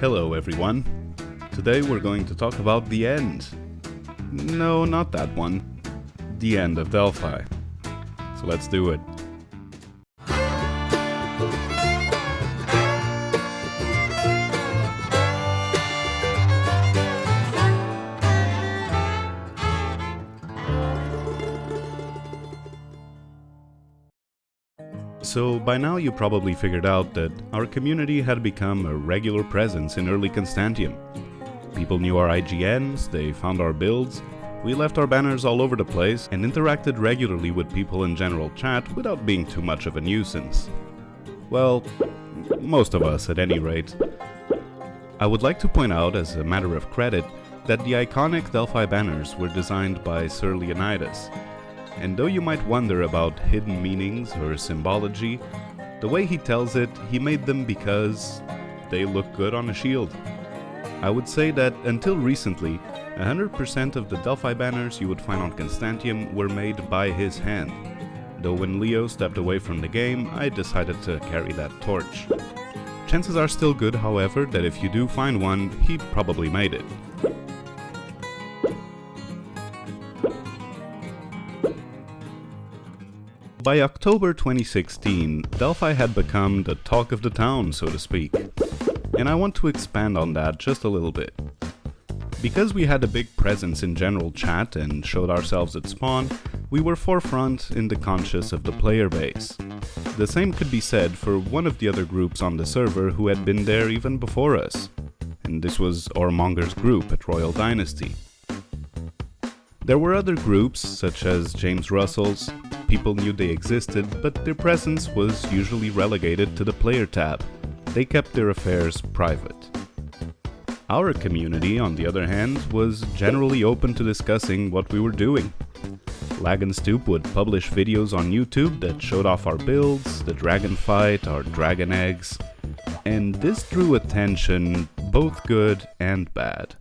Hello everyone. Today we're going to talk about the end. No, not that one. The end of Delphi. So let's do it. So by now you probably figured out that our community had become a regular presence in early Constantiam. People knew our IGNs, they found our builds, we left our banners all over the place and interacted regularly with people in general chat without being too much of a nuisance. Well, most of us at any rate. I would like to point out, as a matter of credit, that the iconic Delphi banners were designed by Sir Leonidas. And though you might wonder about hidden meanings or symbology, the way he tells it, he made them because they look good on a shield. I would say that until recently, 100% of the Delphi banners you would find on Constantiam were made by his hand. Though when Leo stepped away from the game, I decided to carry that torch. Chances are still good, however, that if you do find one, he probably made it. By October 2016, Delphi had become the talk of the town, so to speak. And I want to expand on that just a little bit. Because we had a big presence in general chat and showed ourselves at spawn, we were forefront in the conscious of the player base. The same could be said for one of the other groups on the server who had been there even before us. And this was Ormonger's group at Royal Dynasty. There were other groups, such as James Russell's. People knew they existed, but their presence was usually relegated to the player tab. They kept their affairs private. Our community, on the other hand, was generally open to discussing what we were doing. Lag and Stoop would publish videos on YouTube that showed off our builds, the dragon fight, our dragon eggs, and this drew attention, both good and bad.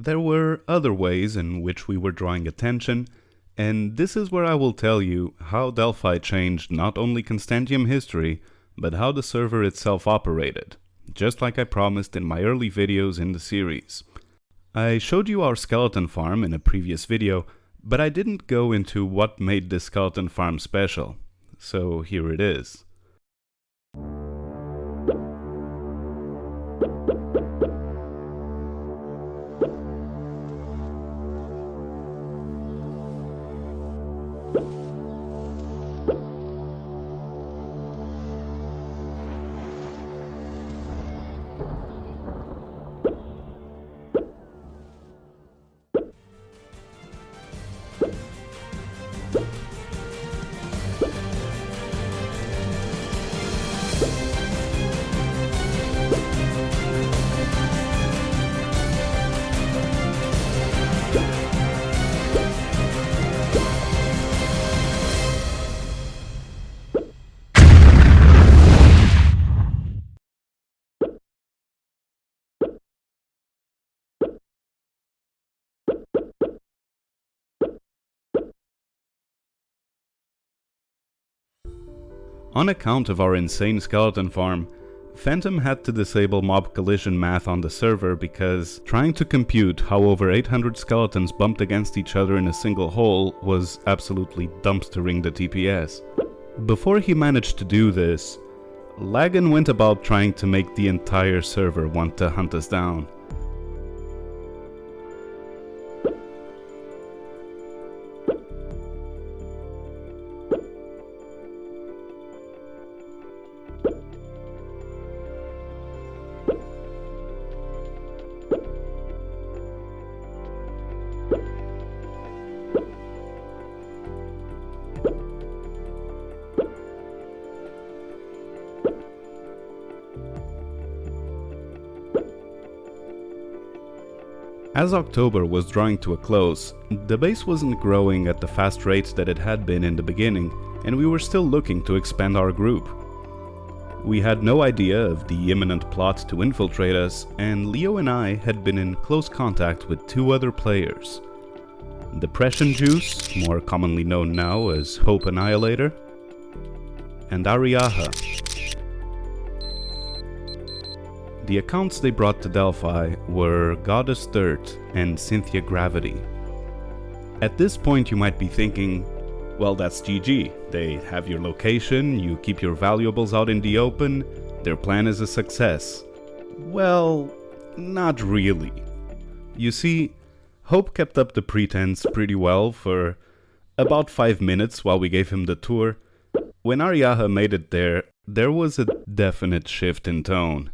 There were other ways in which we were drawing attention, and this is where I will tell you how Delphi changed not only Constantiam history, but how the server itself operated, just like I promised in my early videos in the series. I showed you our skeleton farm in a previous video, but I didn't go into what made this skeleton farm special, so here it is. On account of our insane skeleton farm, Phantom had to disable mob collision math on the server because trying to compute how over 800 skeletons bumped against each other in a single hole was absolutely dumpstering the TPS. Before he managed to do this, Lagan went about trying to make the entire server want to hunt us down. As October was drawing to a close, the base wasn't growing at the fast rate that it had been in the beginning, and we were still looking to expand our group. We had no idea of the imminent plot to infiltrate us, and Leo and I had been in close contact with two other players. Depression Juice, more commonly known now as HopeAnnihilator, and Ariaha. The accounts they brought to Delphi were Goddess Dirt and Cynthia Gravity. At this point you might be thinking, well, that's GG. They have your location, you keep your valuables out in the open, their plan is a success. Well, not really. You see, Hope kept up the pretense pretty well for about 5 minutes while we gave him the tour. When Ariaha made it there was a definite shift in tone.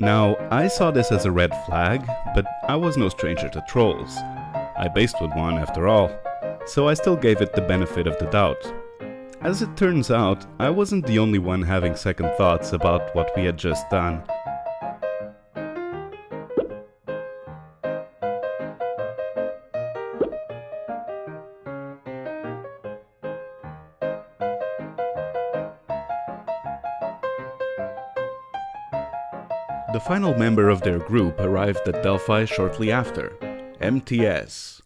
Now, I saw this as a red flag, but I was no stranger to trolls. I based with one after all, so I still gave it the benefit of the doubt. As it turns out, I wasn't the only one having second thoughts about what we had just done. The final member of their group arrived at Delphi shortly after, MTS.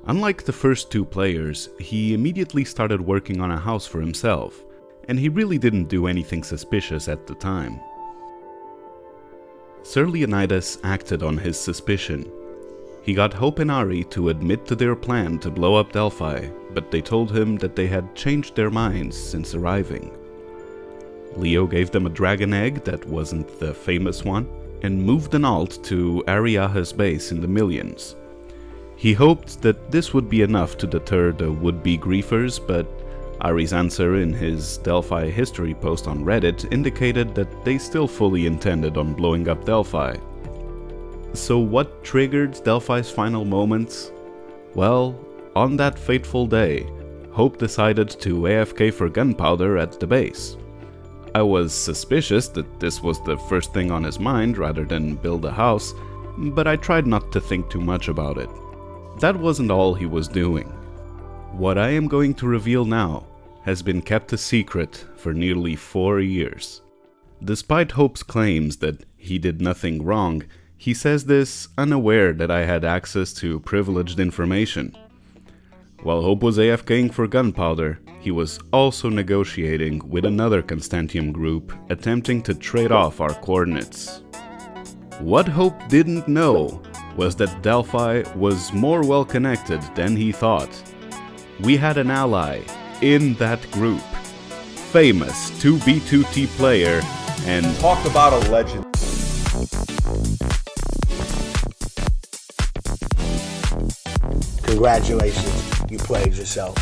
Unlike the first two players, he immediately started working on a house for himself, and he really didn't do anything suspicious at the time. Sir Leonidas acted on his suspicion. He got Hope and Ari to admit to their plan to blow up Delphi, but they told him that they had changed their minds since arriving. Leo gave them a dragon egg that wasn't the famous one, and moved an alt to Ariaha's base in the millions. He hoped that this would be enough to deter the would-be griefers, but Ari's answer in his Delphi history post on Reddit indicated that they still fully intended on blowing up Delphi. So what triggered Delphi's final moments? Well, on that fateful day, Hope decided to AFK for gunpowder at the base. I was suspicious that this was the first thing on his mind rather than build a house, but I tried not to think too much about it. That wasn't all he was doing. What I am going to reveal now has been kept a secret for nearly 4 years. Despite Hope's claims that he did nothing wrong, he says this unaware that I had access to privileged information. While Hope was AFKing for gunpowder, he was also negotiating with another Constantiam group, attempting to trade off our coordinates. What Hope didn't know was that Delphi was more well connected than he thought. We had an ally in that group, famous 2B2T player and talk about a legend. Congratulations, you played yourself.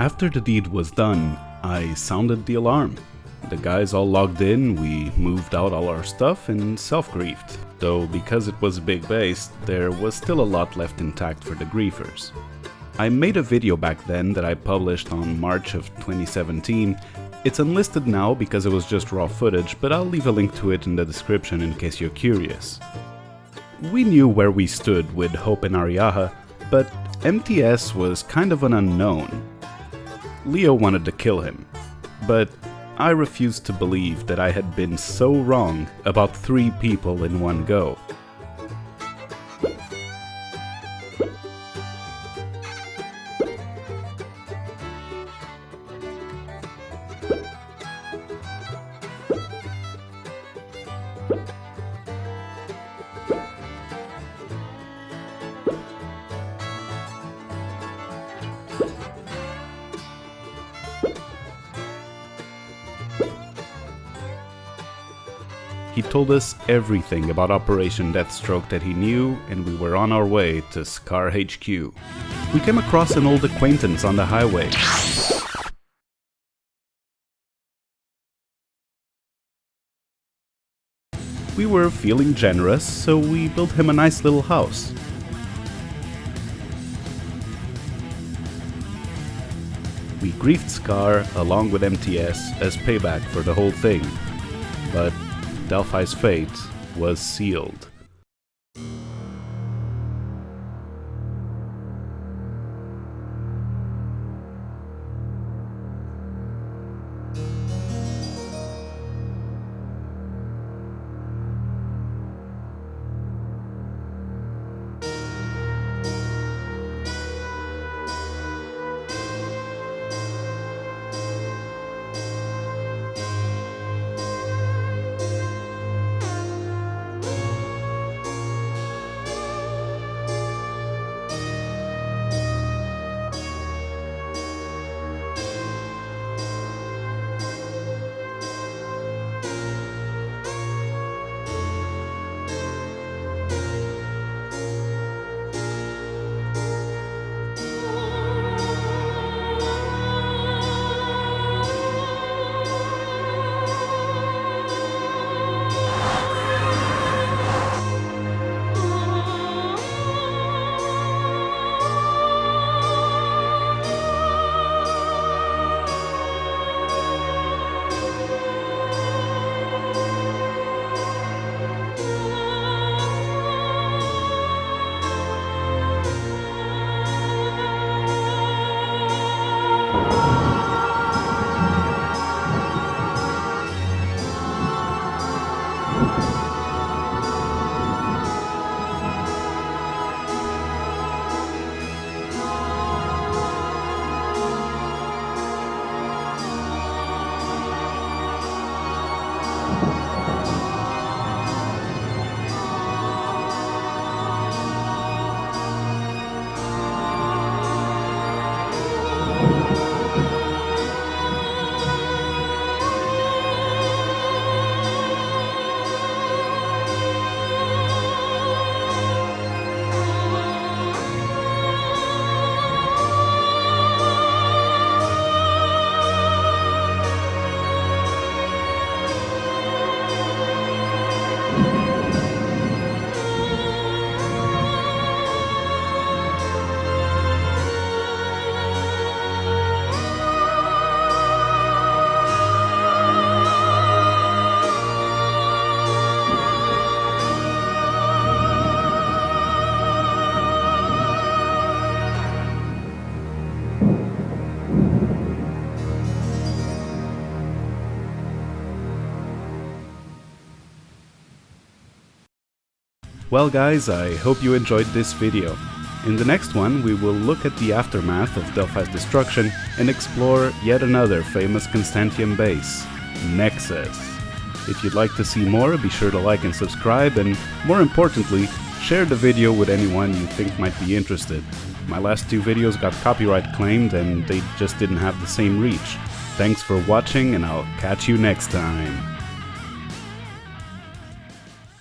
After the deed was done, I sounded the alarm. The guys all logged in, we moved out all our stuff and self-griefed. Though because it was a big base, there was still a lot left intact for the griefers. I made a video back then that I published on March of 2017. It's unlisted now because it was just raw footage, but I'll leave a link to it in the description in case you're curious. We knew where we stood with Hope and Ariaha, but MTS was kind of an unknown. Leo wanted to kill him, but I refused to believe that I had been so wrong about 3 people in one go. He told us everything about Operation Deathstroke that he knew, and we were on our way to Scar HQ. We came across an old acquaintance on the highway. We were feeling generous, so we built him a nice little house. We griefed Scar along with MTS as payback for the whole thing, but Delphi's fate was sealed. Well guys, I hope you enjoyed this video. In the next one, we will look at the aftermath of Delphi's destruction and explore yet another famous Constantiam base, Nexus. If you'd like to see more, be sure to like and subscribe, and more importantly, share the video with anyone you think might be interested. My last 2 videos got copyright claimed and they just didn't have the same reach. Thanks for watching, and I'll catch you next time.